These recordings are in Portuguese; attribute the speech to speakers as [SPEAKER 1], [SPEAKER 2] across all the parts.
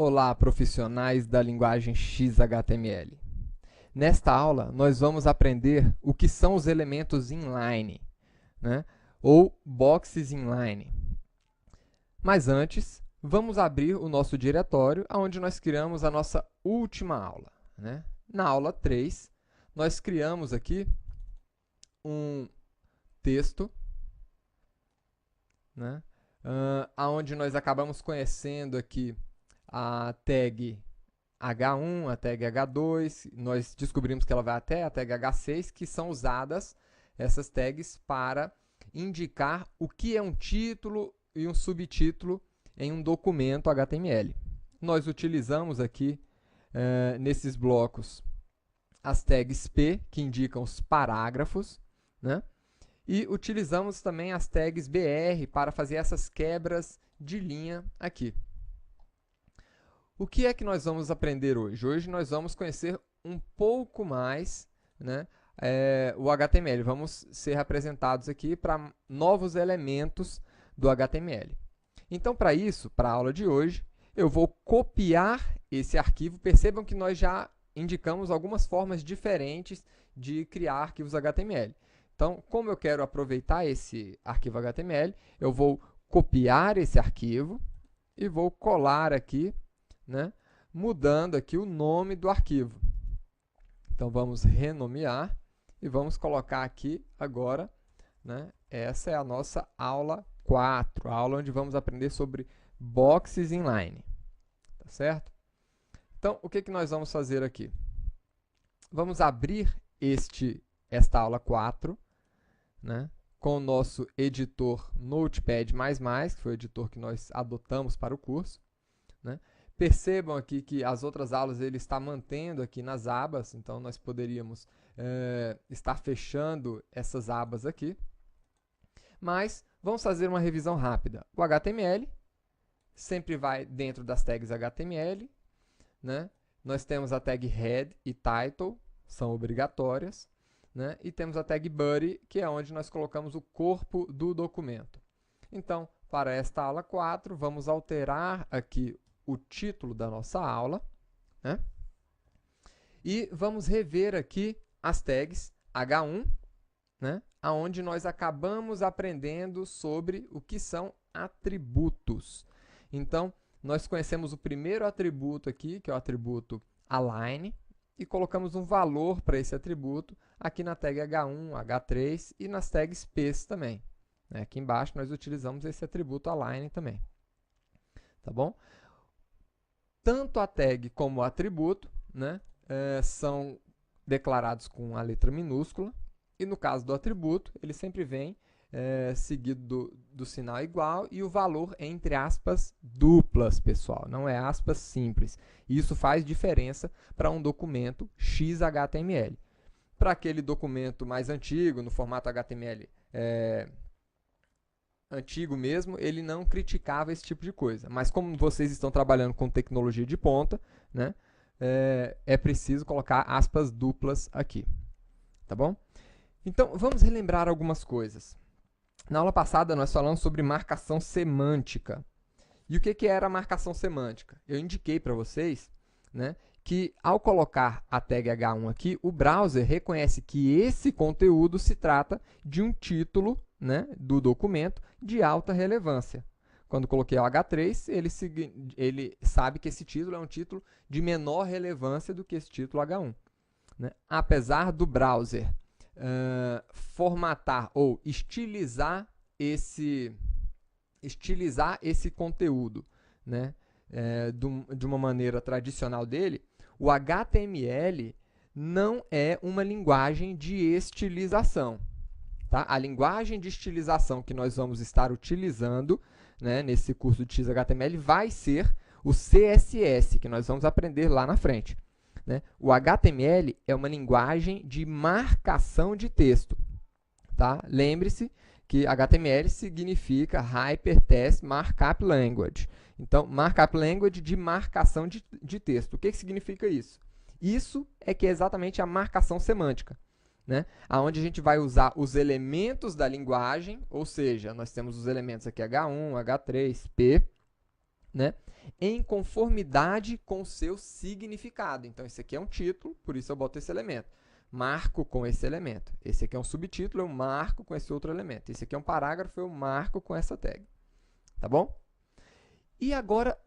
[SPEAKER 1] Olá, profissionais da linguagem XHTML. Nesta aula, nós vamos aprender o que são os elementos inline, né? Ou boxes inline. Mas antes, vamos abrir o nosso diretório, onde nós criamos a nossa última aula, né? Na aula 3, nós criamos aqui um texto, né? Onde nós acabamos conhecendo aqui a tag H1, a tag H2, nós descobrimos que ela vai até a tag H6, que são usadas essas tags para indicar o que é um título e um subtítulo em um documento HTML. Nós utilizamos aqui, nesses blocos, as tags P, que indicam os parágrafos, né? E utilizamos também as tags BR para fazer essas quebras de linha aqui. O que é que nós vamos aprender hoje? Hoje nós vamos conhecer um pouco mais, né, o HTML. Vamos ser apresentados aqui para novos elementos do HTML. Então, para isso, para a aula de hoje, eu vou copiar esse arquivo. Percebam que nós já indicamos algumas formas diferentes de criar arquivos HTML. Então, como eu quero aproveitar esse arquivo HTML, eu vou copiar esse arquivo e vou colar aqui, né, mudando aqui o nome do arquivo. Então, vamos renomear e vamos colocar aqui agora, né, essa é a nossa aula 4, a aula onde vamos aprender sobre boxes inline. Tá certo? Então, o que nós vamos fazer aqui? Vamos abrir esta aula 4, né, com o nosso editor Notepad++, que foi o editor que nós adotamos para o curso, né? Percebam aqui que as outras aulas ele está mantendo aqui nas abas, então nós poderíamos estar fechando essas abas aqui. Mas vamos fazer uma revisão rápida. O HTML sempre vai dentro das tags HTML, né? Nós temos a tag head e title, são obrigatórias, né? E temos a tag body, que é onde nós colocamos o corpo do documento. Então, para esta aula 4, vamos alterar aqui o título da nossa aula, né? E vamos rever aqui as tags H1, né, onde nós acabamos aprendendo sobre o que são atributos. Então, nós conhecemos o primeiro atributo aqui, que é o atributo align, e colocamos um valor para esse atributo aqui na tag H1, H3 e nas tags P também. Aqui embaixo nós utilizamos esse atributo align também. Tá bom? Tanto a tag como o atributo, né, são declarados com a letra minúscula, e no caso do atributo, ele sempre vem seguido do sinal igual e o valor entre aspas duplas, pessoal, não é aspas simples. Isso faz diferença para um documento XHTML. Para aquele documento mais antigo, no formato HTML antigo mesmo, ele não criticava esse tipo de coisa. Mas como vocês estão trabalhando com tecnologia de ponta, né, é preciso colocar aspas duplas aqui. Tá bom? Então, vamos relembrar algumas coisas. Na aula passada, nós falamos sobre marcação semântica. E o que era a marcação semântica? Eu indiquei para vocês, né, que ao colocar a tag H1 aqui, o browser reconhece que esse conteúdo se trata de um título, né, do documento de alta relevância. Quando coloquei o H3, ele sabe que esse título é um título de menor relevância do que esse título H1. Né? Apesar do browser formatar ou estilizar esse conteúdo, né, de uma maneira tradicional dele, o HTML não é uma linguagem de estilização. Tá? A linguagem de estilização que nós vamos estar utilizando, né, nesse curso de XHTML vai ser o CSS, que nós vamos aprender lá na frente. Né? O HTML é uma linguagem de marcação de texto. Tá? Lembre-se que HTML significa Hypertext Markup Language. Então, Markup Language de marcação de texto. O que significa isso? Isso é que é exatamente a marcação semântica, né? Onde a gente vai usar os elementos da linguagem, ou seja, nós temos os elementos aqui H1, H3, P, né, em conformidade com o seu significado. Então, esse aqui é um título, por isso eu boto esse elemento. Marco com esse elemento. Esse aqui é um subtítulo, eu marco com esse outro elemento. Esse aqui é um parágrafo, eu marco com essa tag. Tá bom? E agora,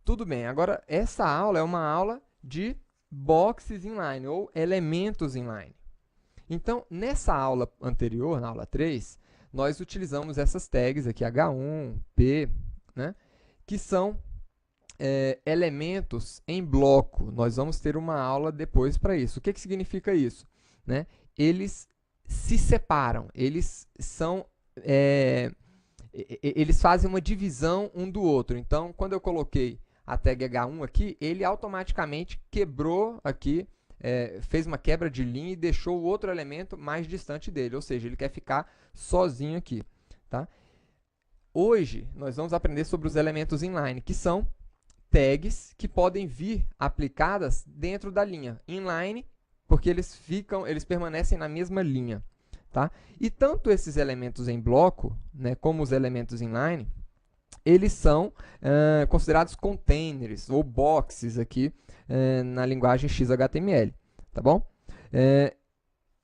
[SPEAKER 1] tudo bem. Agora, essa aula é uma aula de boxes inline, ou elementos inline. Então, nessa aula anterior, na aula 3, nós utilizamos essas tags aqui, H1, P, né, que são elementos em bloco. Nós vamos ter uma aula depois para isso. O que significa isso? Né? Eles se separam, eles são... eles fazem uma divisão um do outro. Então, quando eu coloquei a tag H1 aqui, ele automaticamente quebrou aqui, fez uma quebra de linha e deixou o outro elemento mais distante dele, ou seja, ele quer ficar sozinho aqui. Tá? Hoje, nós vamos aprender sobre os elementos inline, que são tags que podem vir aplicadas dentro da linha. Inline, porque eles permanecem na mesma linha. Tá? E tanto esses elementos em bloco, né, como os elementos inline, eles são considerados containers ou boxes aqui na linguagem XHTML. Tá bom?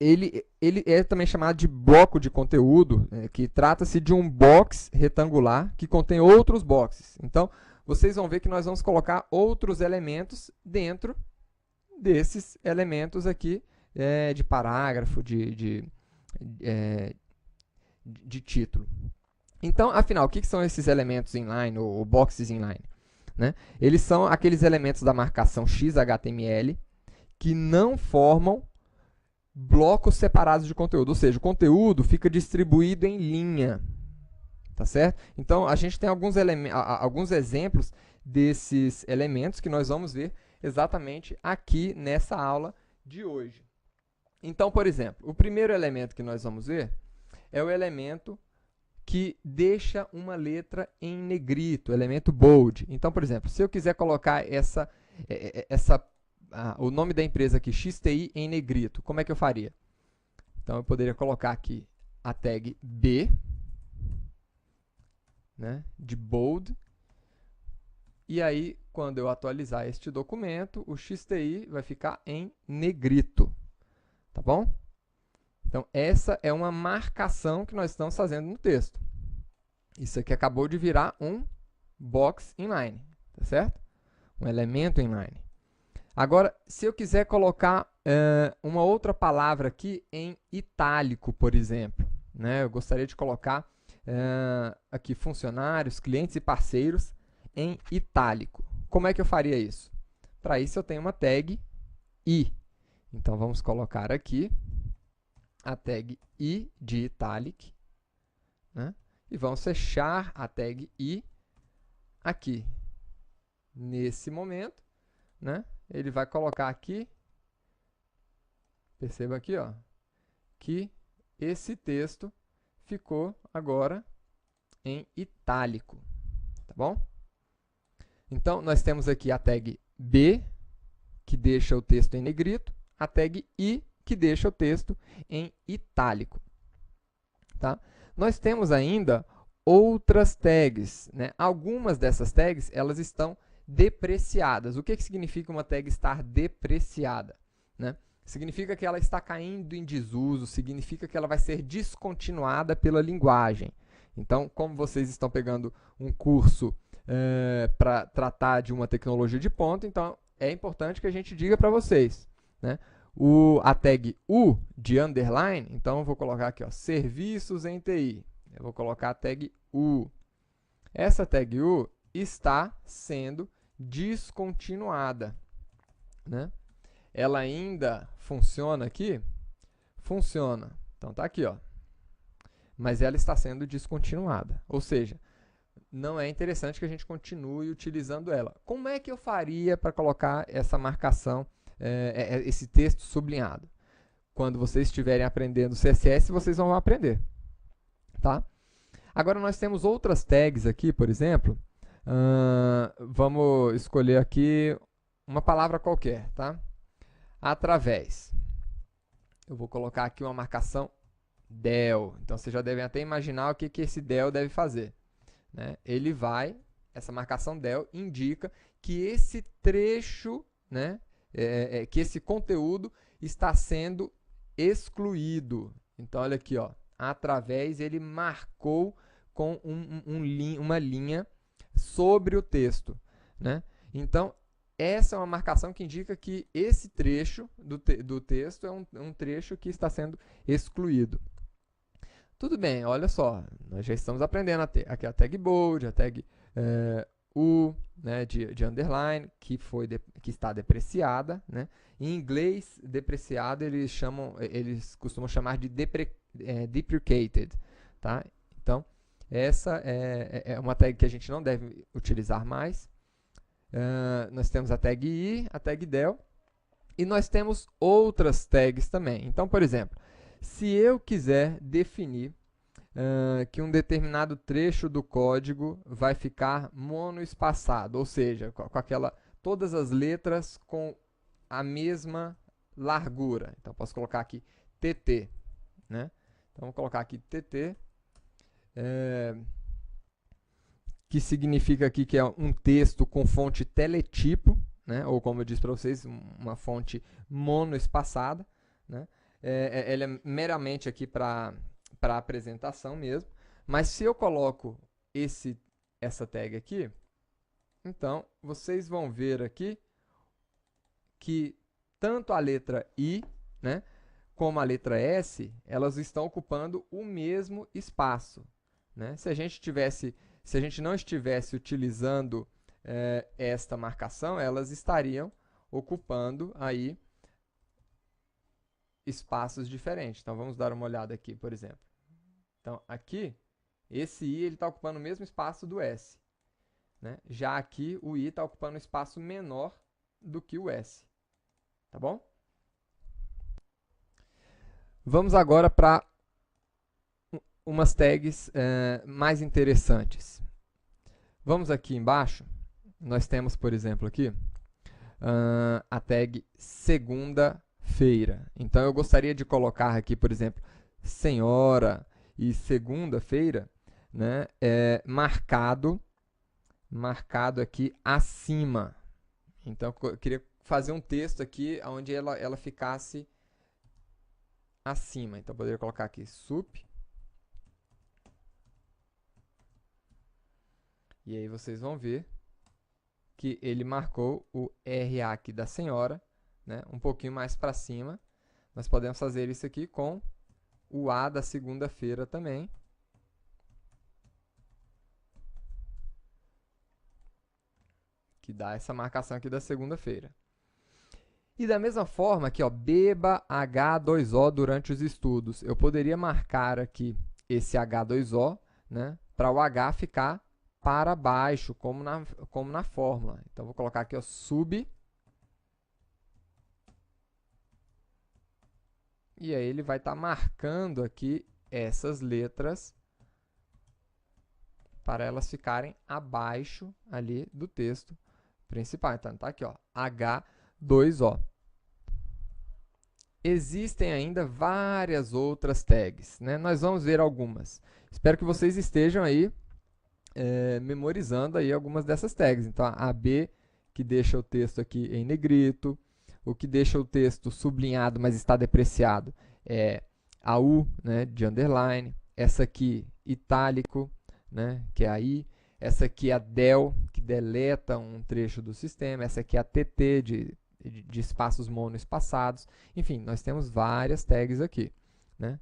[SPEAKER 1] Ele é também chamado de bloco de conteúdo, que trata-se de um box retangular que contém outros boxes. Então, vocês vão ver que nós vamos colocar outros elementos dentro desses elementos aqui de parágrafo, de título. Então, afinal, o que são esses elementos inline ou boxes inline? Né? Eles são aqueles elementos da marcação XHTML que não formam blocos separados de conteúdo, ou seja, o conteúdo fica distribuído em linha. Tá certo? Então, a gente tem alguns exemplos desses elementos que nós vamos ver exatamente aqui nessa aula de hoje. Então, por exemplo, o primeiro elemento que nós vamos ver é o elemento que deixa uma letra em negrito, o elemento bold. Então, por exemplo, se eu quiser colocar o nome da empresa aqui, XTI, em negrito, como é que eu faria? Então, eu poderia colocar aqui a tag B, né, de bold, e aí, quando eu atualizar este documento, o XTI vai ficar em negrito. Tá bom? Então, essa é uma marcação que nós estamos fazendo no texto. Isso aqui acabou de virar um box inline, tá certo? Um elemento inline. Agora, se eu quiser colocar uma outra palavra aqui em itálico, por exemplo, né? Eu gostaria de colocar aqui funcionários, clientes e parceiros em itálico. Como é que eu faria isso? Para isso, eu tenho uma tag I. Então, vamos colocar aqui a tag I de italic, né? E vamos fechar a tag I aqui. Nesse momento, né? Ele vai colocar aqui, perceba aqui, ó, que esse texto ficou agora em itálico, tá bom? Então, nós temos aqui a tag B, que deixa o texto em negrito, a tag I, que deixa o texto em itálico. Tá? Nós temos ainda outras tags, né? Algumas dessas tags, elas estão depreciadas. O que significa uma tag estar depreciada? Né? Significa que ela está caindo em desuso, significa que ela vai ser descontinuada pela linguagem. Então, como vocês estão pegando um curso para tratar de uma tecnologia de ponta, então é importante que a gente diga para vocês, né? A tag U de underline, então eu vou colocar aqui, ó, serviços em TI. Eu vou colocar a tag U. Essa tag U está sendo descontinuada, né? Ela ainda funciona aqui? Funciona. Então tá aqui, ó. Mas ela está sendo descontinuada. Ou seja, não é interessante que a gente continue utilizando ela. Como é que eu faria para colocar essa marcação, esse texto sublinhado? Quando vocês estiverem aprendendo CSS, vocês vão aprender. Tá? Agora, nós temos outras tags aqui, por exemplo. Vamos escolher aqui uma palavra qualquer. Tá? Através. Eu vou colocar aqui uma marcação del. Então, vocês já devem até imaginar o que esse del deve fazer. Né? Ele vai essa marcação del indica que esse trecho, né, que esse conteúdo está sendo excluído. Então, olha aqui, ó, através, ele marcou com uma linha sobre o texto, né? Então, essa é uma marcação que indica que esse trecho do texto é um trecho que está sendo excluído. Tudo bem, olha só, nós já estamos aprendendo aqui a tag bold, a tag U, né, de underline, que está depreciada, né? Em inglês, depreciado eles costumam chamar de deprecated, tá? Então, essa é uma tag que a gente não deve utilizar mais. Nós temos a tag I, a tag del, e nós temos outras tags também. Então, por exemplo, se eu quiser definir que um determinado trecho do código vai ficar monoespaçado, ou seja, com todas as letras com a mesma largura. Então, posso colocar aqui TT, né? Então, vou colocar aqui TT, que significa aqui que é um texto com fonte teletipo, né? Ou como eu disse para vocês, uma fonte monoespaçada, né? Ela é meramente aqui para apresentação mesmo, mas se eu coloco essa tag aqui, então vocês vão ver aqui que tanto a letra I, né, como a letra S, elas estão ocupando o mesmo espaço, né? Se a gente não estivesse utilizando esta marcação, elas estariam ocupando aí espaços diferentes. Então, vamos dar uma olhada aqui, por exemplo. Então, aqui, esse I está ocupando o mesmo espaço do S, né? Já aqui, o I está ocupando um espaço menor do que o S. Tá bom? Vamos agora para umas tags mais interessantes. Vamos aqui embaixo, nós temos, por exemplo, aqui, a tag segunda-feira. Então, eu gostaria de colocar aqui, por exemplo, senhora e segunda-feira, né, marcado aqui acima. Então, eu queria fazer um texto aqui onde ela ficasse acima. Então, eu poderia colocar aqui sup. E aí vocês vão ver que ele marcou o RA aqui da senhora, né, um pouquinho mais para cima. Nós podemos fazer isso aqui com o A da segunda-feira também. Que dá essa marcação aqui da segunda-feira. E da mesma forma aqui, ó, beba H2O durante os estudos. Eu poderia marcar aqui esse H2O, né, para o H ficar para baixo, como na fórmula. Então, vou colocar aqui, ó, sub. E aí ele vai estar marcando aqui essas letras para elas ficarem abaixo ali do texto principal. Então, tá aqui, ó, H2O. Existem ainda várias outras tags, né? Nós vamos ver algumas. Espero que vocês estejam aí memorizando aí algumas dessas tags. Então, a B, que deixa o texto aqui em negrito, o que deixa o texto sublinhado, mas está depreciado, é a U, né, de underline, essa aqui, itálico, né, que é a I, essa aqui é a del, que deleta um trecho do sistema, essa aqui é a TT, de espaços monoespaçados. Enfim, nós temos várias tags aqui, né?